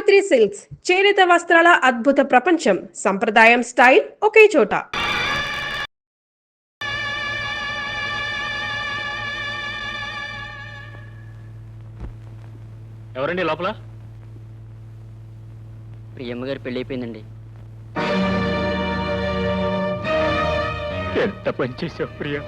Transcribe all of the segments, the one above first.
Savitri silks చేనేత వస్త్రాల అద్భుత ప్రపంచం. సంప్రదాయం స్టైల్ ఒకే చోట. ఎవరండి లోపల? ప్రియమ్మ గారి పెళ్లి అయిపోయిందండి. ఎంత పని చేసావు ప్రియ.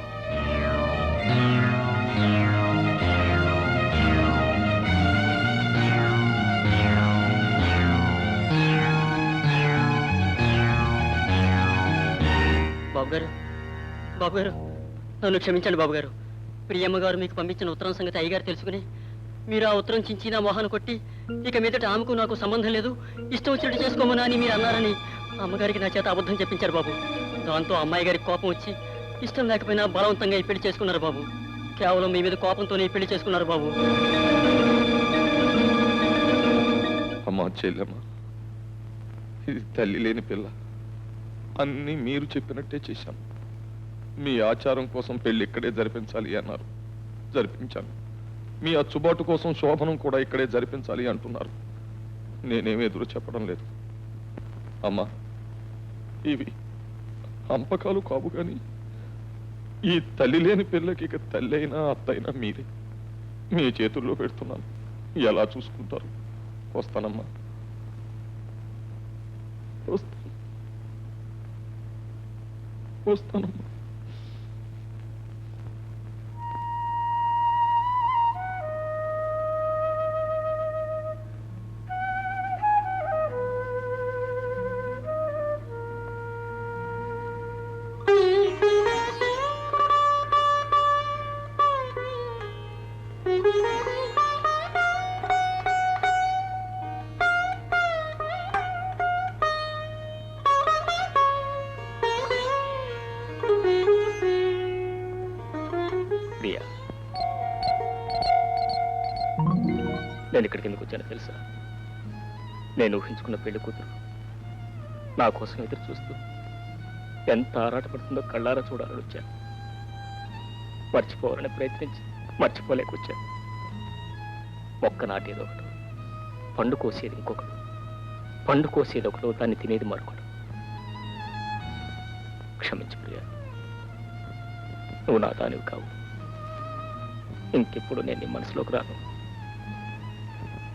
బాబు గారు నన్ను క్షమించండి బాబు గారు. ప్రియమ్మ గారు మీకు పంపించిన ఉత్తరం సంగతి అయ్యగారు తెలుసుకుని మీరు ఆ ఉత్తరం చించి నా మొహాన్ని కొట్టి ఇక మీదట ఆమెకు నాకు సంబంధం లేదు, ఇష్టం వచ్చినట్టు చేసుకోమనా అని మీరు అన్నారని అమ్మగారికి నా చేత అబద్ధం చెప్పించారు బాబు. దాంతో అమ్మాయి గారికి కోపం వచ్చి ఇష్టం లేకపోయినా బలవంతంగా ఈ పెళ్లి చేసుకున్నారు బాబు. కేవలం మీ మీద కోపంతోనే ఈ పెళ్లి చేసుకున్నారు బాబు. అమ్మా చెల్లెమ్మ, ఇది తల్లి లేని పిల్ల. అన్నీ మీరు చెప్పినట్టే చేశాను. మీ ఆచారం కోసం పెళ్లి ఇక్కడే జరిపించాలి అన్నారు, జరిపించాను. మీ అచ్చుబాటు కోసం శోభనం కూడా ఇక్కడే జరిపించాలి అంటున్నారు. నేనేమి ఎదురు చెప్పడం లేదు. అమ్మా, ఇవి అంపకాలు కావు కానీ ఈ తల్లి లేని పిల్లకి ఇక తల్లి అయినా అత్తైనా మీరే. మీ చేతుల్లో పెడుతున్నాను, ఎలా చూసుకుంటారు. వస్తానమ్మా, వస్తానమ్మా. నేను ఇక్కడికి ఎందుకు వచ్చానో తెలుసా? నేను ఊహించుకున్న పెళ్లి కూతురు నా కోసం ఎదురు చూస్తూ ఎంత ఆరాటపడుతుందో కళ్ళారా చూడాలని వచ్చాను. మర్చిపోవాలని ప్రయత్నించి మర్చిపోలేకొచ్చాను. మొక్క నాటేది ఒకడు, పండు కోసేది ఇంకొకడు, పండు కోసేది ఒకడు, దాన్ని తినేది మరొకడు. క్షమించు ప్రియా, నువ్వు నా దానివి కావు. ఇంకెప్పుడు నేను నీ మనసులోకి రాను,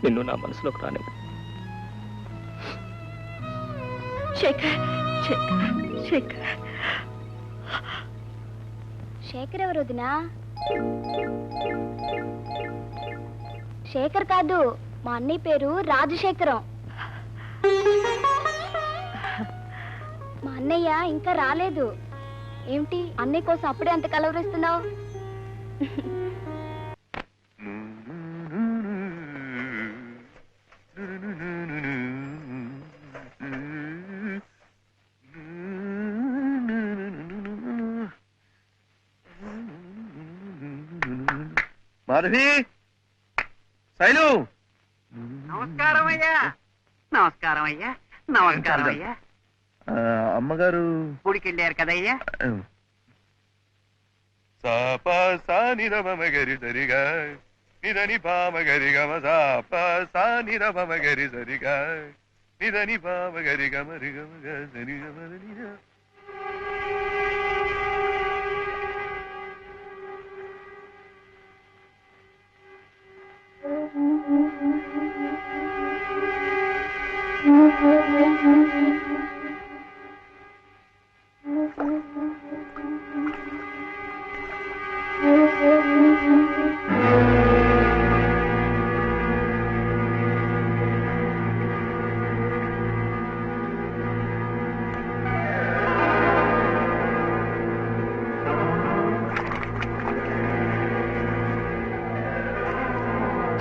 నిన్ను నా మనసులోకి రాను. శేఖర్ ఎవరు వదినా? శేఖర్ కాదు, మా అన్నయ్య పేరు రాజశేఖరం. మా అన్నయ్య ఇంకా రాలేదు. ఏమిటి అన్నయ్య కోసం అప్పుడే అంత కలవరిస్తున్నావు? మాధవి, శైలు, నమస్కారం అయ్యా. నమస్కారం అయ్యా. నమస్కారం అయ్యా. అమ్మగారు గుడికెళ్ళారు కదయ్యా. సానిరమగరి సరిగా నిదని పామగరి గమ సానిరమగరి సరిగా నిదని పామగరి గమరి గమ సరి గమ.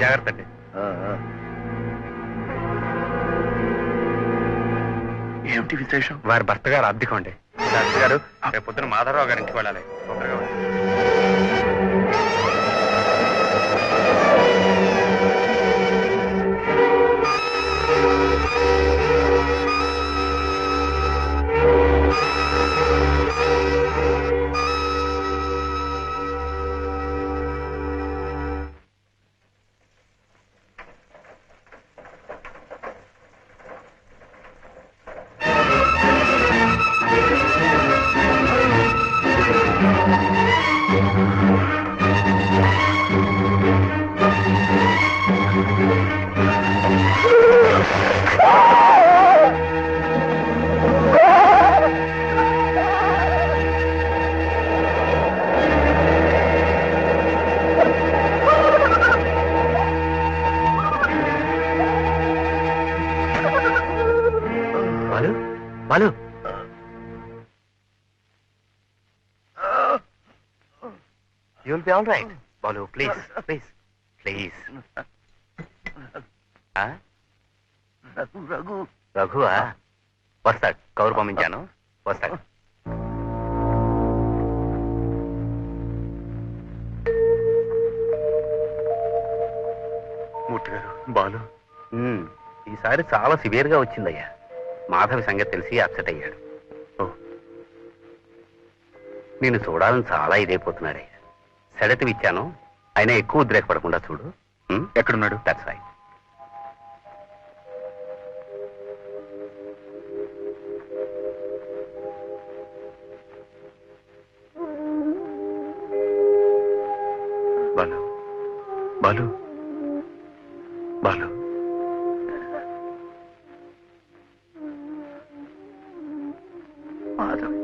జాగ్రత్త అండి. ఏమిటి విశేషం? వారి భర్త గారు అద్దెకోండి. శాస్త్రి గారు, రేపు పొద్దున మాధవరావు గారి ఇంటికి వెళ్ళాలి. తొందరగా Balu Balu you will be all right Balu please please please Raghu Raghu రఘువా వస్తాడు కౌరు పంపించాను వస్తాడు మూర్తి గారు బాలు ఈసారి చాలా సివియర్ గా వచ్చిందయ్యా మాధవి సంగతి తెలిసి అప్సెట్ అయ్యాడు నేను చూడాలని చాలా ఇదైపోతున్నాడయ్యా సెడటివ్ ఇచ్చాను అయినా ఎక్కువ ఉద్రేకపడకుండా చూడు ఎక్కడున్నాడు దట్స్ రైట్ బాలు బాలు బాలు మాధవి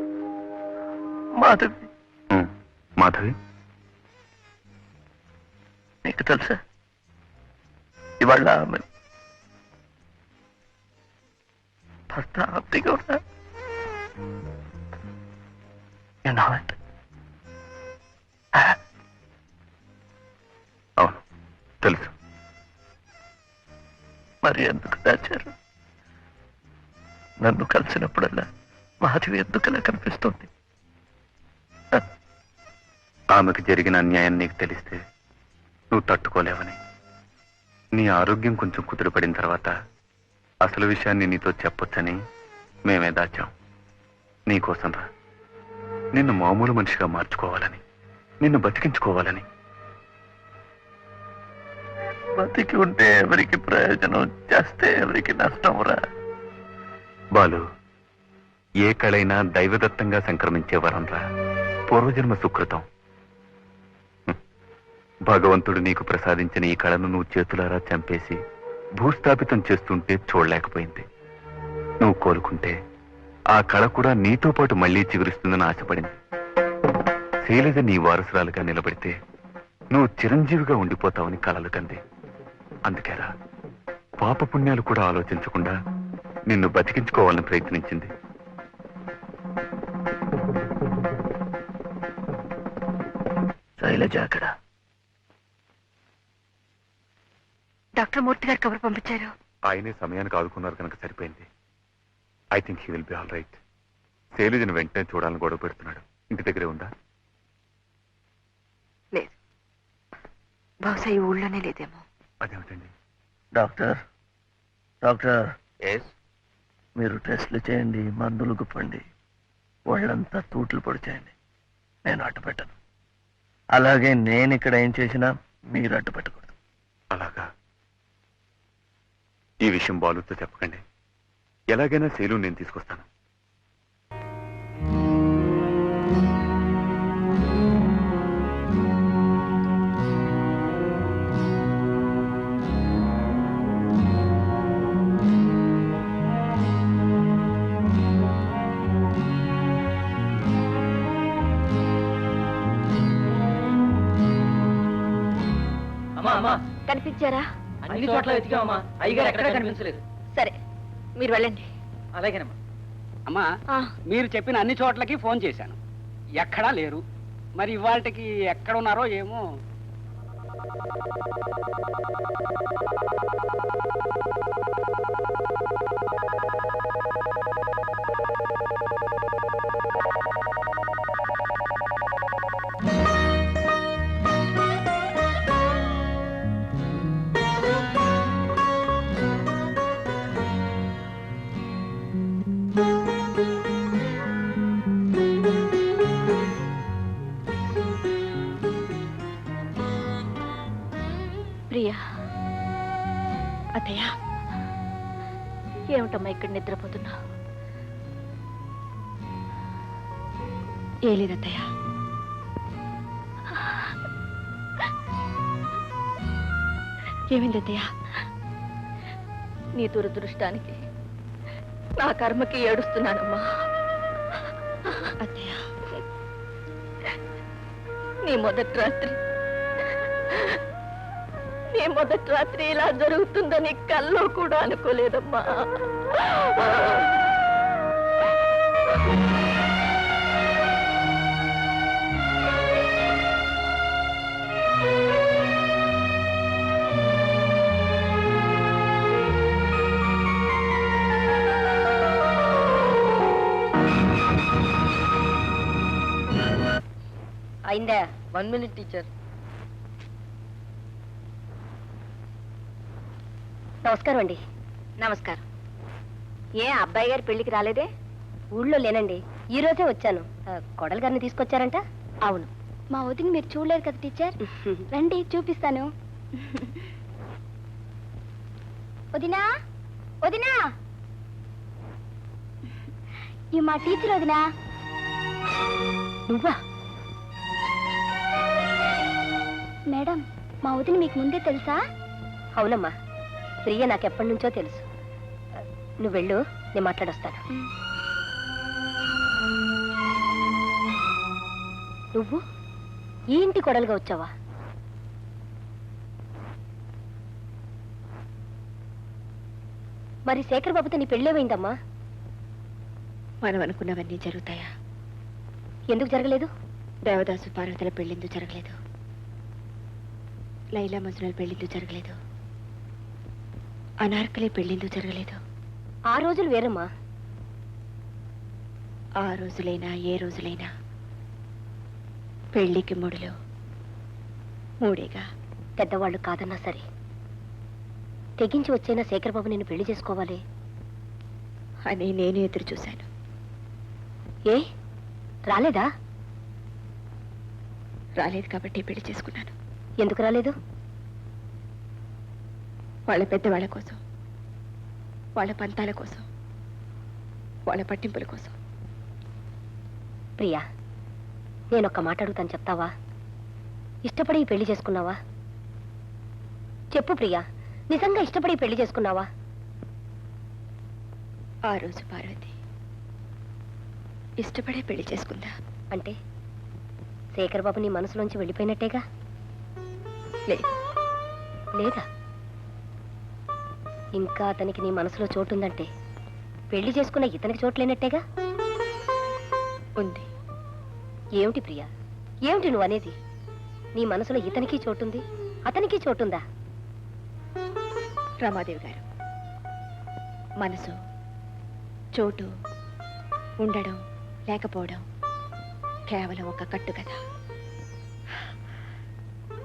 మాధవి మాధవి నీకు తెలుసా ఇవాళ ఆమె భర్త ఆప్తిగా ఉన్నా అవును తెలుసు మరి ఎందుకు దాచారు? నన్ను కలిసినప్పుడల్లా మాధవి ఎందుకలా కనిపిస్తుంది? ఆమెకు జరిగిన అన్యాయం నీకు తెలిస్తే నువ్వు తట్టుకోలేవని నీ ఆరోగ్యం కొంచెం కుదురుపడిన తర్వాత అసలు విషయాన్ని నీతో చెప్పొచ్చని మేమే దాచాం. నీకోసం రా, నిన్ను మామూలు మనిషిగా మార్చుకోవాలని, నిన్ను బతికించుకోవాలని. బతికి ఉంటే ఎవరికి ప్రయోజనం, చేస్తే ఎవరికి నష్టం రా. బాలు, ఏ కళైనా దైవదత్తంగా సంక్రమించే వరం రా, పూర్వజన్మ సుకృతం. భగవంతుడు నీకు ప్రసాదించిన ఈ కళను నువ్వు చేతులారా చంపేసి భూస్థాపితం చేస్తుంటే చూడలేకపోయింది. నువ్వు కోలుకుంటే ఆ కళ కూడా నీతో పాటు మళ్లీ చిగురిస్తుందని ఆశపడింది. శైలజ నీ వారసురాలుగా నిలబడితే నువ్వు చిరంజీవిగా ఉండిపోతావని కలలు కంది. అందుకేరా పాపపుణ్యాలు కూడా ఆలోచించకుండా నిన్ను బతికించుకోవాలని ప్రయత్నించింది. శైలజ అక్కడ. డాక్టర్ మూర్తి గారు కబురు పంపించారు. ఆయనే సమయానికి ఆదుకున్నారు కనుక సరిపోయింది. I think he will be all right. శైలజను వెంటనే చూడాలని గొడవ పెడుతున్నాడు. ఇంటి దగ్గరే ఉందా? లేదు, బహుశా ఈ ఊళ్ళోనే లేదేమో. అదేమిటండి? డాక్టర్ డాక్టర్ ఎస్, మీరు టెస్ట్లు చేయండి, మందులు గుప్పండి, వాళ్ళంతా తూట్లు పొడి చేయండి. నేను అడ్డు పెట్టను. అలాగే నేను ఇక్కడ ఏం చేసినా మీరు అడ్డు పెట్టకూడదు. అలాగా? ఈ విషయం బాలుతో చెప్పకండి. ఎలాగైనా శైలు నేను తీసుకొస్తాను. కనిపించారా? అన్ని చోట్ల వెతికామమ్మా, అయ్యగారు ఎక్కడ కనిపించలేదు. సరే, మీరు వెళ్ళండి. అలాగేనమ్మా. అమ్మా, మీరు చెప్పిన అన్ని చోట్లకి ఫోన్ చేశాను, ఎక్కడా లేరు. మరి ఇవాళకి ఎక్కడ ఉన్నారో ఏమో. ప్రియా, అత్తయ్య, ఏమిటమ్మా ఇక్కడ నిద్రపోతున్నా? ఏ లేదత్తయ్య. ఏమైంది అత్తయ్య? నీ దురదృష్టానికి నా కర్మకి ఏడుస్తున్నానమ్మా. అత్తయ్య, నీ మొదటి రాత్రి ఇలా జరుగుతుందని కల్లో కూడా అనుకోలేదమ్మా. అయిందా? 1 minute టీచర్. నమస్కారం అండి. నమస్కారం. ఏ అబ్బాయి గారి పెళ్లికి రాలేదే? ఊళ్ళో లేనండి, ఈ రోజే వచ్చాను. కొడలు గారిని తీసుకొచ్చారంట? అవును. మా వదిన మీరు చూడలేదు కదా టీచర్. రండి చూపిస్తాను. వదినా, వదినా, ఈ మా టీచర్ వదినా. నువ్వా? మేడం, మా వదిన మీకు ముందే తెలుసా? అవునమ్మా, ప్రియ నాకెప్పటి నుంచో తెలుసు. నువ్వు వెళ్ళు, నేను మాట్లాడొస్తాను. నువ్వు ఈ ఇంటి కొడలుగా వచ్చావా? మరి శేఖర్ బాబుతో నీ పెళ్ళేమైందమ్మా? మనం అనుకున్నవన్నీ జరుగుతాయా? ఎందుకు జరగలేదు? దేవదాసు పార్వతుల పెళ్ళిందు జరగలేదు, లైలా మజ్నుల పెళ్ళిందు జరగలేదు, అనార్కలి పెళ్ళిందు జరగలేదు. ఆ రోజులు వేరమ్మా. ఆ రోజులైనా ఏ రోజులైనా పెళ్లికి మూడులో మూడేగా. పెద్దవాళ్ళు కాదన్నా సరే తెగించి వచ్చైనా శేఖర్ బాబు నిన్ను పెళ్లి చేసుకోవాలి అని నేను ఎదురు చూశాను. ఏ రాలేదా? రాలేదు కాబట్టి పెళ్లి చేసుకున్నాను. ఎందుకు రాలేదు? వాళ్ళ పెద్దవాళ్ళ కోసం, వాళ్ళ పంతాల కోసం, వాళ్ళ పట్టింపుల కోసం. ప్రియా, నేనొక్క మాట అడుగుతాను, చెప్తావా? ఇష్టపడి ఈ పెళ్లి చేసుకున్నావా? చెప్పు ప్రియా, నిజంగా ఇష్టపడి పెళ్లి చేసుకున్నావా? ఆ రోజు పార్వతి ఇష్టపడే పెళ్లి చేసుకుందా. అంటే శేఖర్ బాబు నీ మనసులోంచి వెళ్ళిపోయినట్టేగా? లేదు. లేదా? ఇంకా అతనికి నీ మనసులో చోటుందంటే పెళ్లి చేసుకున్న ఇతనికి చోటు లేనట్టేగా? ఉంది. ఏమిటి ప్రియా, ఏమిటి నువ్వు అనేది? నీ మనసులో ఇతనికి చోటుంది, అతనికి చోటుందా? రమాదేవి గారు, మనసు, చోటు, ఉండడం లేకపోవడం కేవలం ఒక కట్టు కదా.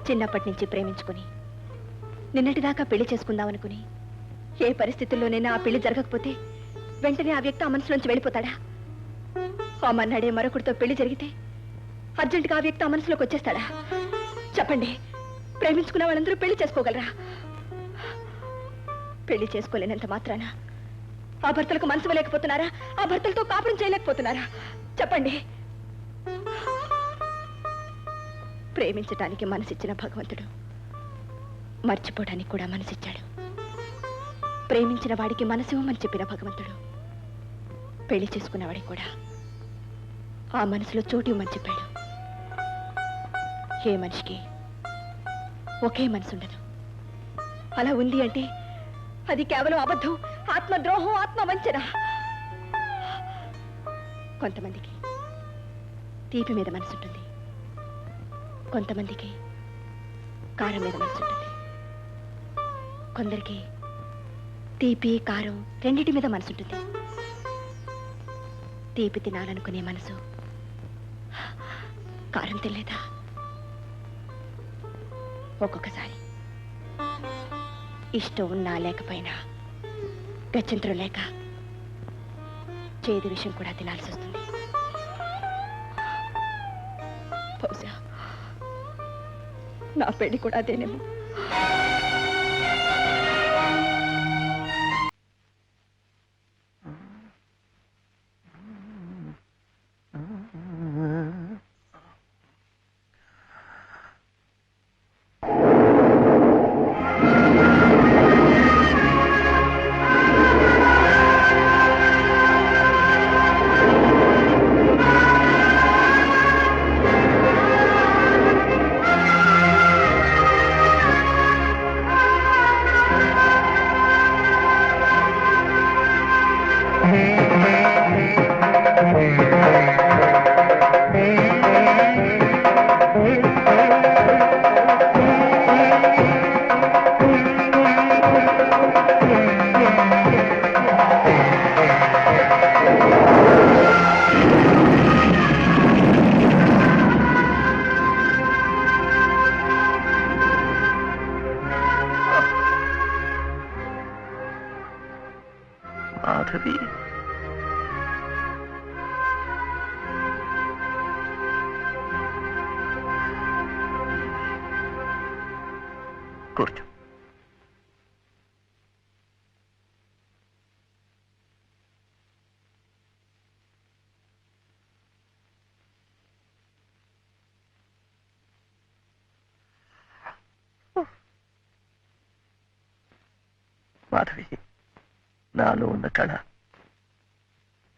చిన్నప్పటి నుంచి ప్రేమించుకుని నిన్నటిదాకా పెళ్లి చేసుకుందామనుకుని ఏ పరిస్థితుల్లోనైనా ఆ పెళ్లి జరగకపోతే వెంటనే ఆ వ్యక్తి ఆ మనసులోంచి వెళ్ళిపోతాడా? ఆ మన్నాడే మరొకరితో పెళ్లి జరిగితే అర్జెంటుగా ఆ వ్యక్తి ఆ మనసులోకి వచ్చేస్తాడా? చెప్పండి, ప్రేమించుకున్న వాళ్ళందరూ పెళ్లి చేసుకోగలరా? పెళ్లి చేసుకోలేనంత మాత్రాన ఆ భర్తలకు మనసు లేకపోతున్నారా? ఆ భర్తలతో కాపురం చేయలేకపోతున్నారా? చెప్పండి. ప్రేమించటానికి మనసిచ్చిన భగవంతుడు మర్చిపోవడానికి కూడా మనసిచ్చాడు. ప్రేమించిన వాడికి మనసు ఇవ్వమని చెప్పిన భగవంతుడు పెళ్లి చేసుకున్న వాడికి కూడా ఆ మనసులో చోటు ఇవ్వమని చెప్పాడు. ఏ మనిషికి ఒకే మనసు ఉండదు. అలా ఉంది అంటే అది కేవలం అబద్ధం, ఆత్మద్రోహం, ఆత్మవంచన. కొంతమందికి తీపి మీద మనసు ఉంటుంది, కొంతమందికి కారం మీద మనసు ఉంటుంది, కొందరికి తీపి కారం రెండింటి మీద మనసు ఉంటుంది. తీపి తినాలనుకునే మనసు కారం తినలేదా? ఒక్కొక్కసారి ఇష్టం ఉన్నా లేకపోయినా గత్యంతరం లేక చేదు విషయం కూడా తినాల్సి వస్తుంది. బహుశా నా పెళ్లి కూడా అదేనేమో. మాధవి కూర్చో. మాధవి, నాలో ఉన్న కళ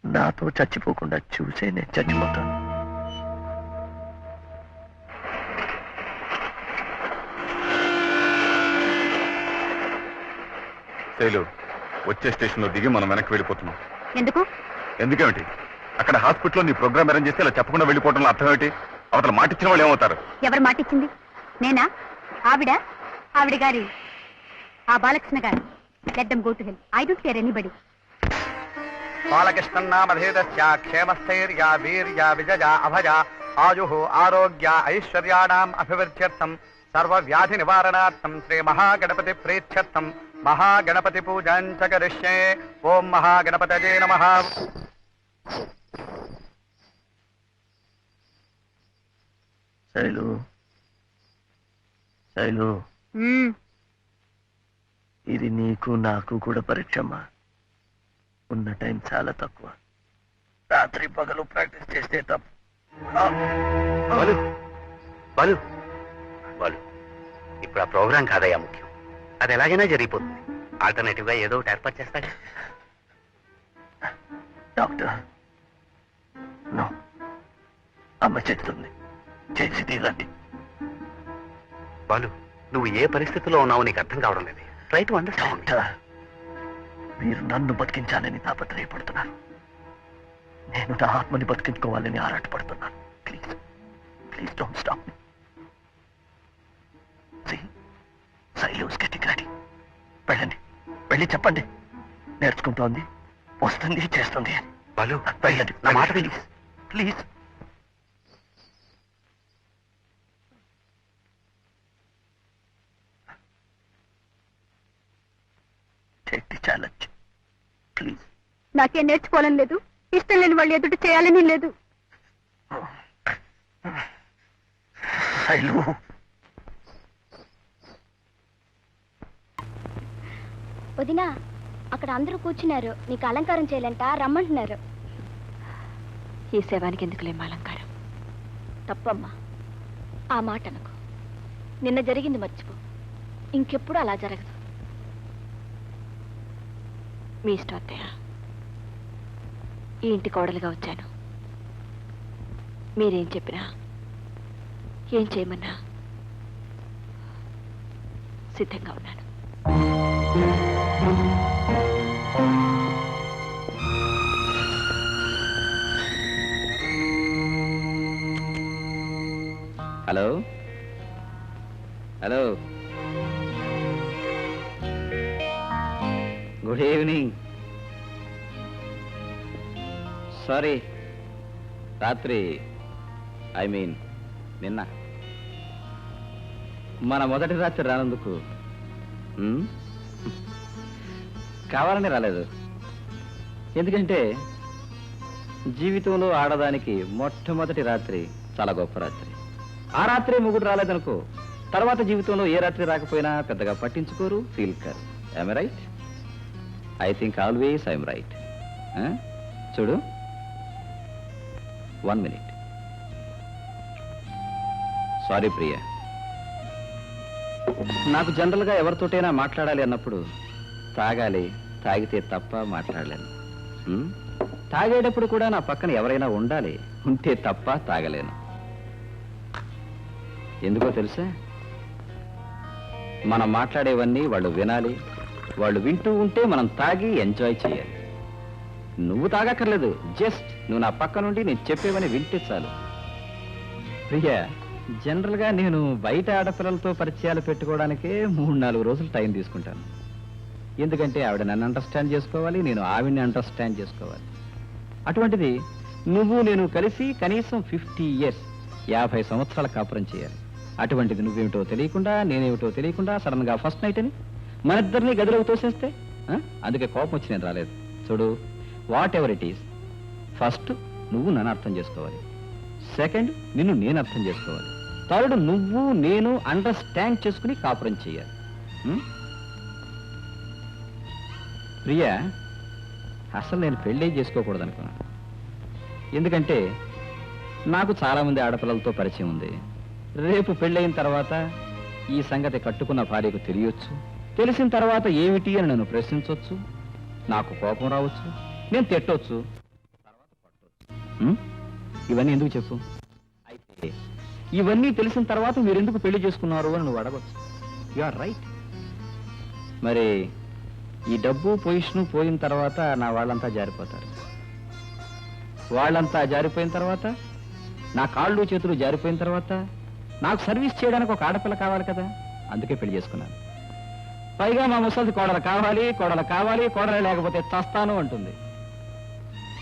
నాతో చచ్చిపోకుండా చూసే నేను చచ్చిపోతాను. శైలు, వచ్చే స్టేషన్లో దిగి మనం వెనక్కి వెళ్ళిపోతున్నాం. ఎందుకు? ఎందుకేమిటి? అక్కడ హాస్పిటల్లో నీ ప్రోగ్రామ్ అరేంజ్ చేస్తే ఇలా చెప్పకుండా వెళ్ళిపోవడంలో అర్థం ఏమిటి? అవతల మాట ఇచ్చిన వాళ్ళు ఏమవుతారు? ఎవరు మాటిచ్చింది? నేనా? ఆవిడ గారి ఆ బాలకృష్ణ గారు. Let them go to hell. I don't care anybody. బాలకృష్ణన్నామధేదస్య క్షేమస్థైర్య వీర్య విజయ అభయ ఆయు ఆరోగ్య ఐశ్వర్యాణం అభివృద్ధ్యర్థం సర్వవ్యాధి నివారణార్థం శ్రీ మహాగణపతి ప్రీత్యర్థం మహాగణపతి పూజాం చ కరిష్యే. ఓం మహాగణపతయే నమః. శైలు, శైలు, ఇది నీకు నాకు కూడా పరీక్షమ్మా. ఉన్న టైం చాలా తక్కువ. రాత్రి పగలు ప్రాక్టీస్ చేస్తే తప్పు. బాలు బాలు బాలు, ఇప్పుడు ఆ ప్రోగ్రాం కాదయ్యా ముఖ్యం. అది ఎలాగైనా జరిగిపోతుంది. ఆల్టర్నేటివ్ గా ఏదో ఒకటి ఏర్పాటు చేస్తాడు. డాక్టర్, నో, అమ్మ చెప్తుంది, చేసి తీరండి. బాలు, నువ్వు ఏ పరిస్థితిలో ఉన్నావో నీకు అర్థం కావడం లేదు. Try to understand. డాక్టర్, మీరు నన్ను బతికించాలని తాపత్రయపడుతున్నారు. నేను నా ఆత్మని బతికించుకోవాలని ఆరాటపడుతున్నాను. Please please don't stop me. Sailu's getting ready. వెళ్ళండి, వెళ్ళి చెప్పండి. నేర్చుకుంటోంది, వస్తుంది, చేస్తుంది అని. బాలు, వెళ్ళండి, నా మాట please please. Take the challenge please. నాకేం నేర్చుకోవాలని లేదు, ఇష్టం లేని వాళ్ళు ఎదుటి చేయాలని లేదు. శైలు, వదినా, అక్కడ అందరూ కూర్చున్నారు. నీకు అలంకారం చేయాలంట, రమ్మంటున్నారు. ఈ శవానికి ఎందుకులేమో అలంకారం? తప్పమ్మా, ఆ మాట అనకు. నిన్న జరిగింది మర్చిపో. ఇంకెప్పుడు అలా జరగదు. మీ ఇష్టం అత్తయ్య. ఈ ఇంటి కోడలుగా వచ్చాను. మీరేం చెప్పినా, ఏం చేయమన్నా సిద్ధంగా ఉన్నాను. Hello hello, good evening. Sorry, రాత్రి, ఐ మీన్ నిన్న, మన మొదటి రాత్రి రానందుకు కావాలని రాలేదు. ఎందుకంటే జీవితంలో ఆడదానికి మొట్టమొదటి రాత్రి చాలా గొప్ప రాత్రి. ఆ రాత్రి మొగుడు రాలేదనుకో, తర్వాత జీవితంలో ఏ రాత్రి రాకపోయినా పెద్దగా పట్టించుకోరు, feel car. I'm right? I think always I'm right. చూడు, 1 minute. సారీ ప్రియా, నాకు జనరల్గా ఎవరితోటైనా మాట్లాడాలి అన్నప్పుడు తాగాలి, తాగితే తప్ప మాట్లాడలేను. తాగేటప్పుడు కూడా నా పక్కన ఎవరైనా ఉండాలి, ఉంటే తప్ప తాగలేను. ఎందుకో తెలుసా? మనం మాట్లాడేవన్నీ వాళ్ళు వినాలి, వాళ్ళు వింటూ ఉంటే మనం తాగి ఎంజాయ్ చేయాలి. నువ్వు తాగక్కర్లేదు, జస్ట్ నువ్వు నా పక్క నుండి నేను చెప్పేవని వింటే చాలు. ప్రియా, జనరల్గా నేను బయట ఆడపిల్లలతో పరిచయాలు పెట్టుకోవడానికే 3-4 రోజులు టైం తీసుకుంటాను. ఎందుకంటే ఆవిడ నన్ను అండర్స్టాండ్ చేసుకోవాలి, నేను ఆవిడని అండర్స్టాండ్ చేసుకోవాలి. అటువంటిది నువ్వు నేను కలిసి కనీసం 50 years, 50 సంవత్సరాల కాపురం చేయాలి. అటువంటిది నువ్వేమిటో తెలియకుండా, నేనేమిటో తెలియకుండా సడన్ గా ఫస్ట్ నైట్ అని మన ఇద్దరిని గదిలోకి తోసేస్తే, అందుకే కోపం వచ్చి నేను రాలేదు. చూడు, what ever it is, first నువ్వు నన్ను అర్థం చేసుకోవాలి, సెకండ్ నిన్ను నేను అర్థం చేసుకోవాలి, థర్డ్ నువ్వు నేను అండర్స్టాండ్ చేసుకుని కాపురం చేయాలి. ప్రియా, అసలు నేను పెళ్ళే చేసుకోకూడదు అనుకున్నాను. ఎందుకంటే నాకు చాలామంది ఆడపిల్లలతో పరిచయం ఉంది. రేపు పెళ్ళయిన తర్వాత ఈ సంగతి కట్టుకున్న భార్యకు తెలియచ్చు. తెలిసిన తర్వాత ఏమిటి అని నన్ను ప్రశ్నించవచ్చు, నాకు కోపం రావచ్చు, నేను తిట్టవచ్చు, తర్వాత కొట్టవచ్చు. ఇవన్నీ ఎందుకు చెప్పు? అయితే ఇవన్నీ తెలిసిన తర్వాత మీరు ఎందుకు పెళ్లి చేసుకున్నారు అని నువ్వు అడగచ్చు. You are right. మరి ఈ డబ్బు పొజిషను పోయిన తర్వాత నా వాళ్ళంతా జారిపోతారు. వాళ్ళంతా జారిపోయిన తర్వాత, నా కాళ్ళు చేతులు జారిపోయిన తర్వాత నాకు సర్వీస్ చేయడానికి ఒక ఆడపిల్ల కావాలి కదా, అందుకే పెళ్లి చేసుకున్నాను. పైగా మా ముసలిది కోడలు కావాలి, కోడలు కావాలి, కోడలు లేకపోతే చస్తాను అంటుంది.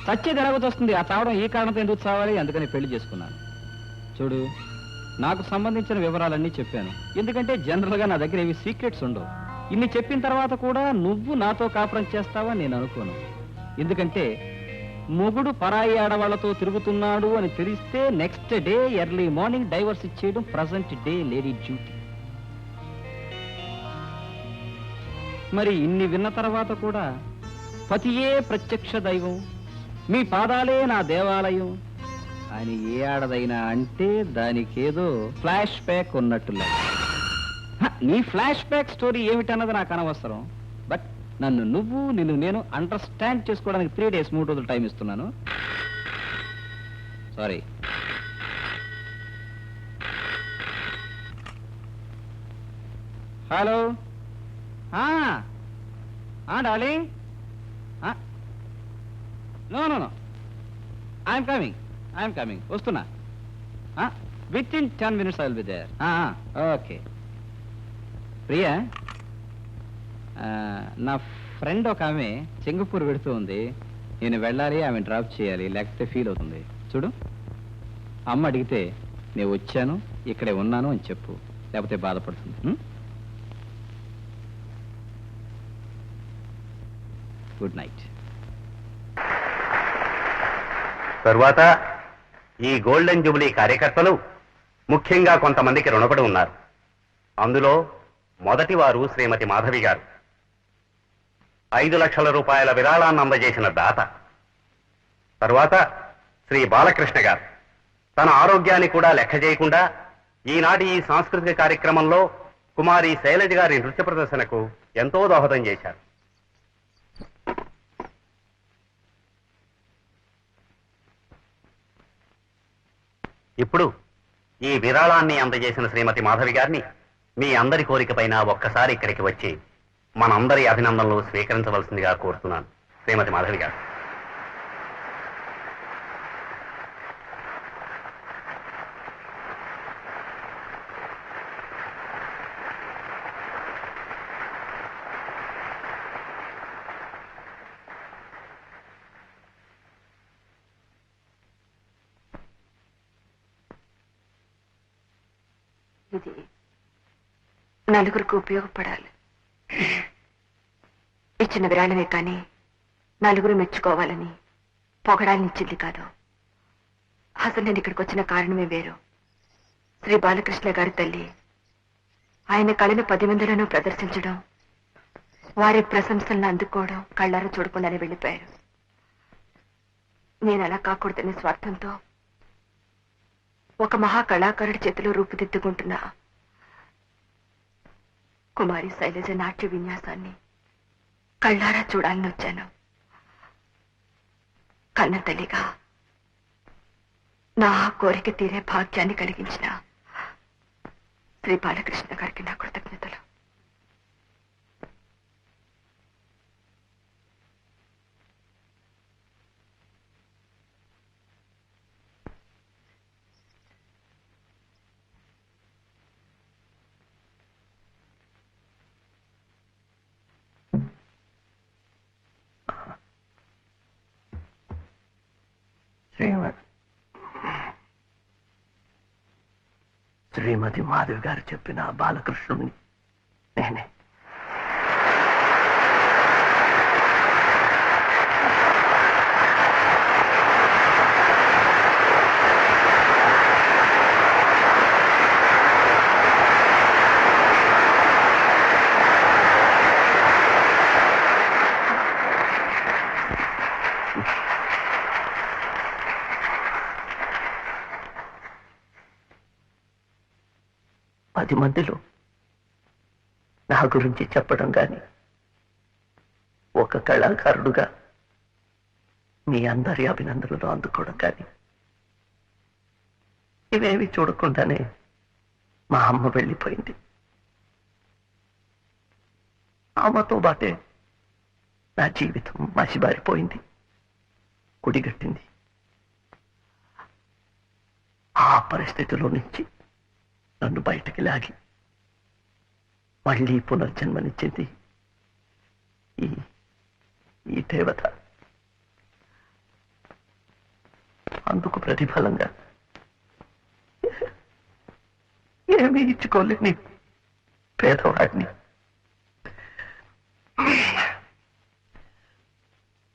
చచ్చేది ఎలాగొస్తుంది? ఆ చావడం ఈ కారణంతో ఎందుకు చావాలి? అందుకని పెళ్లి చేసుకున్నాను. చూడు, నాకు సంబంధించిన వివరాలన్నీ చెప్పాను. ఎందుకంటే జనరల్గా నా దగ్గర ఏవి సీక్రెట్స్ ఉండవు. ఇన్ని చెప్పిన తర్వాత కూడా నువ్వు నాతో కాపురం చేస్తావా నేను అనుకోను. ఎందుకంటే మొగుడు పరాయి ఆడవాళ్లతో తిరుగుతున్నాడు అని తెలిస్తే next day early morning divorce ఇచ్చేయడం ప్రజెంట్ డే లేడీ డ్యూటీ. మరి ఇన్ని విన్న తర్వాత కూడా పతియే ప్రత్యక్ష దైవం, మీ పాదాలే నా దేవాలయం అని ఏ ఆడదైనా అంటే దానికేదో ఫ్లాష్ బ్యాక్ ఉన్నట్టులే. నీ ఫ్లాష్ బ్యాక్ స్టోరీ ఏమిటన్నది నాకు అనవసరం. బట్ నన్ను నువ్వు, నిన్ను నేను అండర్స్టాండ్ చేసుకోవడానికి 3 days 3 రోజులు టైం ఇస్తున్నాను. Sorry. Hello, darling. No no no, I'm coming. వస్తున్నా. Within 10 minutes I will be there. Okay. Priya, నా ఫ్రెండ్ ఒక ఆమె సింగపూర్ వెడుతూ ఉంది. నేను వెళ్ళాలి, ఆమె డ్రాప్ చేయాలి, లేకపోతే ఫీల్ అవుతుంది. చూడు, అమ్మ అడిగితే నేను వచ్చాను, ఇక్కడే ఉన్నాను అని చెప్పు, లేకపోతే బాధపడుతుంది. Good night. తరువాత ఈ గోల్డెన్ జూబ్లీ కార్యకర్తలు ముఖ్యంగా కొంతమందికి రుణపడి ఉన్నారు. అందులో మొదటి వారు శ్రీమతి మాధవి గారు, 5 లక్షల రూపాయల విరాళాన్ని అందజేసిన దాత. తరువాత శ్రీ బాలకృష్ణ గారు తన ఆరోగ్యాన్ని కూడా లెక్క చేయకుండా ఈనాటి ఈ సాంస్కృతిక కార్యక్రమంలో కుమారి శైలజ గారి నృత్య ప్రదర్శనకు ఎంతో దోహదం చేశారు. ఇప్పుడు ఈ విరాళాన్ని అందజేసిన శ్రీమతి మాధవి గారిని మీ అందరి కోరికపైన ఒక్కసారి ఇక్కడికి వచ్చి మనందరి అభినందనలు స్వీకరించవలసిందిగా కోరుతున్నాను. శ్రీమతి మాధవి గారు. ఇది నలుగురికి ఉపయోగపడాలి. ఇచ్చిన విరాళమే కానీ నలుగురు మెచ్చుకోవాలని పొగడాలని ఇచ్చింది కాదు. అసలు నేను ఇక్కడికి వచ్చిన కారణమే వేరు. శ్రీ బాలకృష్ణ గారి తల్లి ఆయన కళను 10 మందిలోనూ ప్రదర్శించడం, వారి ప్రశంసలను అందుకోవడం కళ్ళారా చూడకుండానే వెళ్ళిపోయారు. నేను అలా కాకూడదనే స్వార్థంతో ఒక మహా కళాకారుడి చేతిలో రూపుదిద్దుకుంటున్నా కుమారి శైలజ నాట్య విన్యాసాన్ని కళ్ళారా చూడాలని వచ్చాను. కన్న తల్లిగా నా కోరిక తీరే భాగ్యాన్ని కలిగించిన శ్రీ బాలకృష్ణ గారికి నా కృతజ్ఞతలు. శ్రీమతి మాధవి గారు చెప్పిన బాలకృష్ణుని నేనే. 10 మందిలో నా గురించి చెప్పడం కానీ ఒక కళాకారుడుగా మీ అందరి అభినందనలు అందుకోవడం కానీ ఇవేవి చూడకుండానే మా అమ్మ వెళ్ళిపోయింది. ఆమెతో బాటే నా జీవితం మసిబారిపోయింది, కుడిగట్టింది. ఆ పరిస్థితిలో నుంచి నన్ను బయటికి లాగి మళ్ళీ పునర్జన్మనిచ్చింది ఈ దేవత. అందుకు ప్రతిఫలంగా ఏమీ ఇచ్చుకోలేని పేదవాడిని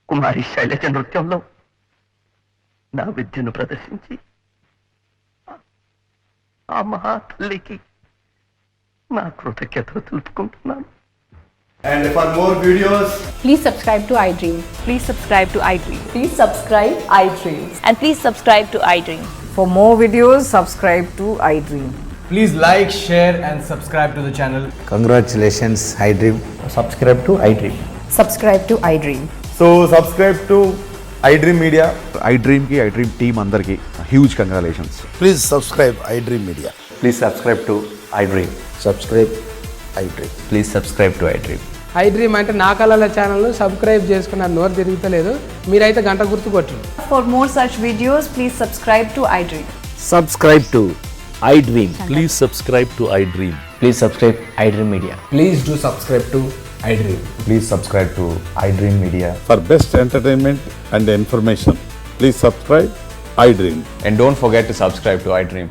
కుమారి శైలజ నృత్యంలో నా విద్యను ప్రదర్శించి ఆ మహా తల్లికి నా కృతజ్ఞతలు తెలుపుకుంటున్నాను. And for more videos, Please subscribe to iDream. Please subscribe to iDream. Please subscribe iDream. And please subscribe to iDream. For more videos, subscribe to iDream. please like, share and subscribe to the channel. Congratulations, iDream. Subscribe to iDream. Subscribe to iDream. So subscribe to iDream Media. iDream ki iDream team andarki huge congratulations. Please subscribe iDream Media. Please subscribe to iDream. Subscribe iDream. Please subscribe to iDream. iDream అంటే నా కళల channel subscribe చేసుకున్న నోరు తిరుగుతలేదు, మీరైతే గంట గుర్తు కొట్టండి. For more such videos, please subscribe to iDream. Subscribe to iDream. Please subscribe to iDream. Please subscribe iDream media. Please do subscribe to iDream. Please subscribe to iDream Media. For best entertainment and information, please subscribe iDream. And don't forget to subscribe to iDream.